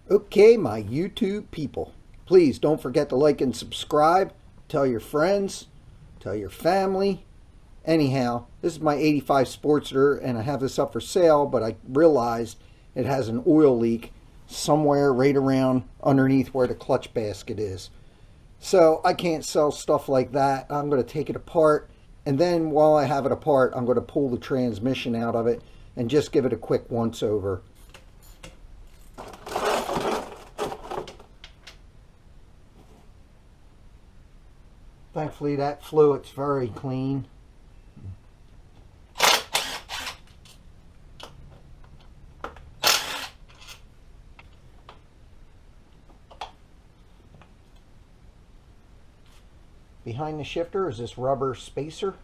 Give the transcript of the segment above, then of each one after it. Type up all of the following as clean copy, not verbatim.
Okay, my YouTube people, please don't forget to like and subscribe. Tell your friends, tell your family. Anyhow, this is my 85 Sportster, and I have this up for sale, but I realized it has an oil leak somewhere right around underneath where the clutch basket is. So I can't sell stuff like that. I'm going to take it apart, and then while I have it apart, I'm going to pull the transmission out of it and just give it a quick once over. Thankfully that fluid's very clean. Behind the shifter is this rubber spacer.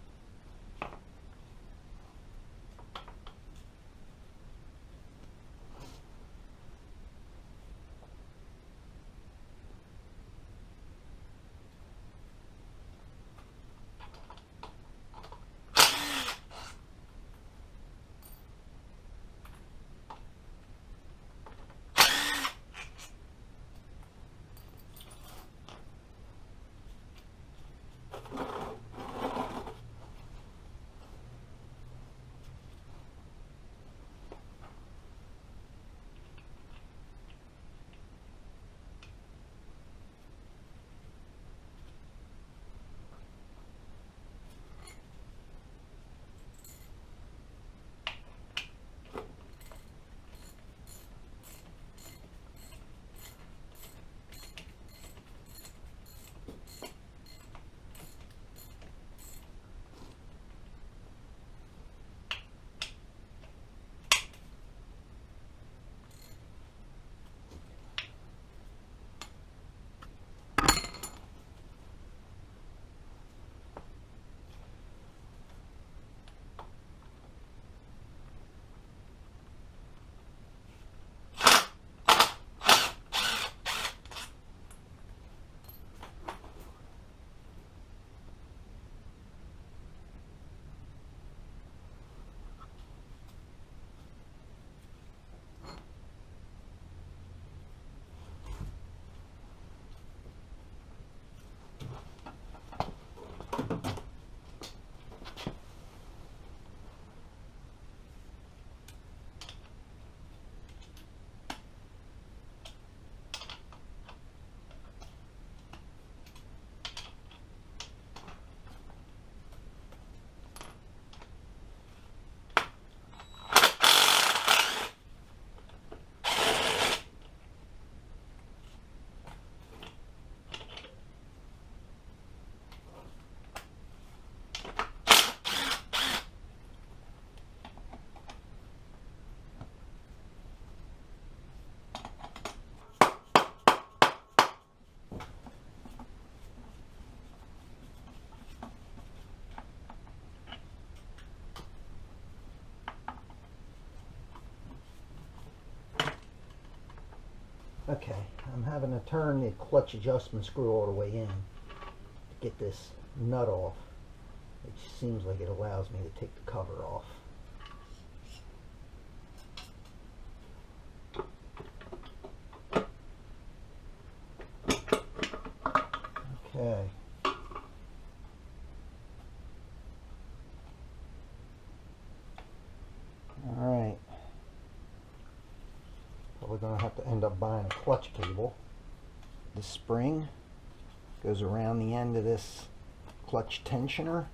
Okay, I'm having to turn the clutch adjustment screw all the way in to get this nut off. It seems like it allows me to take the cover off. Okay. Alright. We're going to have to end up buying a clutch cable. The spring goes around the end of this clutch tensioner.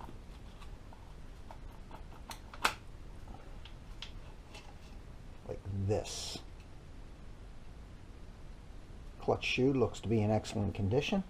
Like this. Clutch shoe looks to be in excellent condition.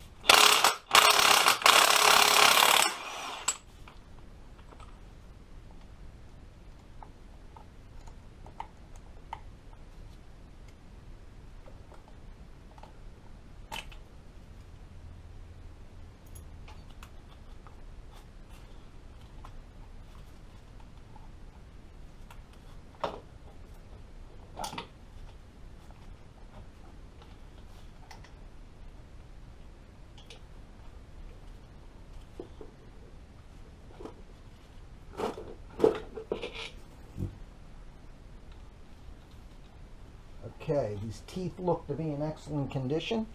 Okay, these teeth look to be in excellent condition.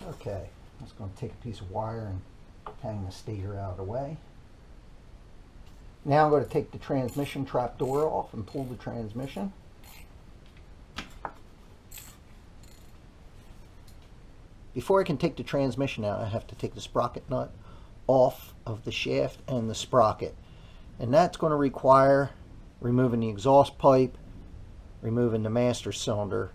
Okay, I'm just going to take a piece of wire and hang the stator out of the way. Now I'm going to take the transmission trapdoor off and pull the transmission. Before I can take the transmission out, I have to take the sprocket nut off of the shaft and the sprocket. And that's going to require removing the exhaust pipe, removing the master cylinder,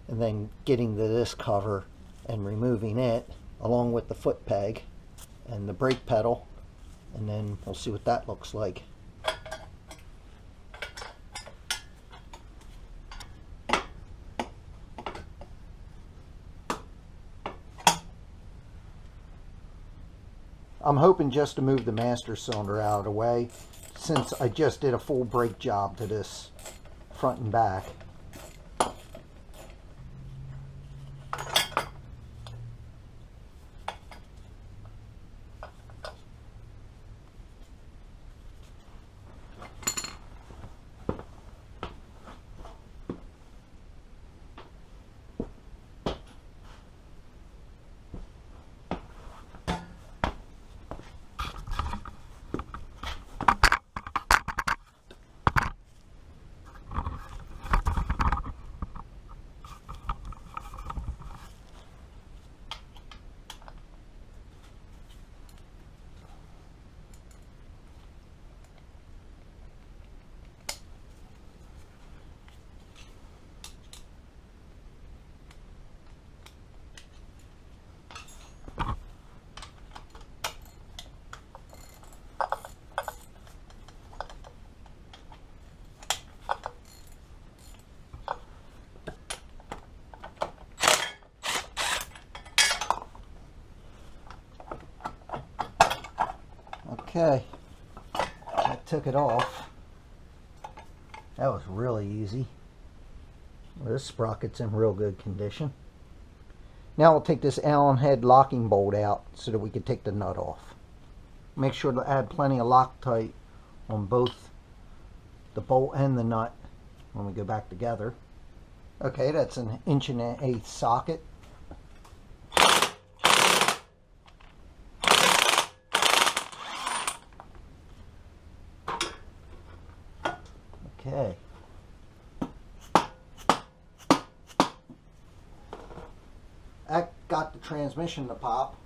and then getting to this cover and removing it along with the foot peg and the brake pedal, and then we'll see what that looks like. I'm hoping just to move the master cylinder out of the way, since I just did a full brake job to this front and back. Okay, I took it off. That was really easy. Well, this sprocket's in real good condition. Now we'll take this Allen head locking bolt out so that we can take the nut off. Make sure to add plenty of Loctite on both the bolt and the nut when we go back together. Okay, that's an 1.1/8" socket. Okay. That got the transmission to pop.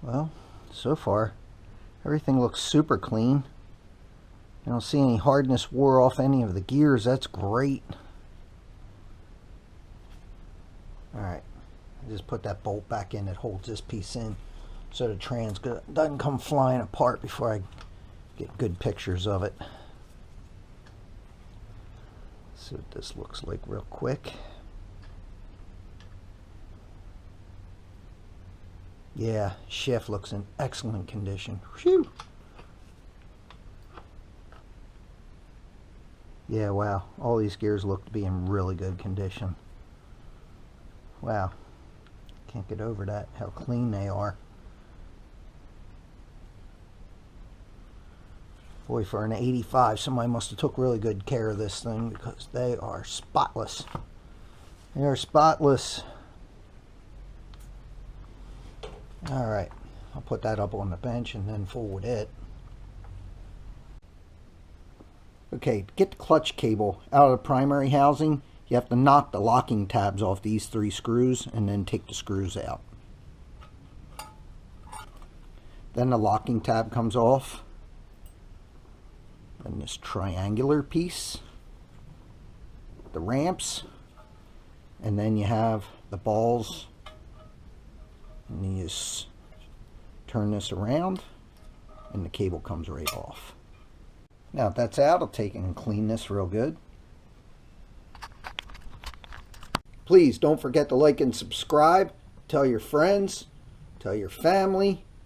Well, so far everything looks super clean. I don't see any hardness wore off any of the gears. That's great. Alright, I just put that bolt back in that holds this piece in so the trans doesn't come flying apart before I get good pictures of it. See what this looks like real quick. Yeah, shaft looks in excellent condition. Whew. Yeah, wow, all these gears look to be in really good condition. Wow, can't get over that, how clean they are. Boy, for an 85, somebody must have took really good care of this thing, because they are spotless. They are spotless. Alright, I'll put that up on the bench and then forward it. Okay, to get the clutch cable out of the primary housing, you have to knock the locking tabs off these 3 screws and then take the screws out. Then the locking tab comes off. Then this triangular piece, the ramps, and then you have the balls. And you just turn this around and the cable comes right off. Now if that's out, I'll take it and clean this real good. Please don't forget to like and subscribe. Tell your friends, tell your family.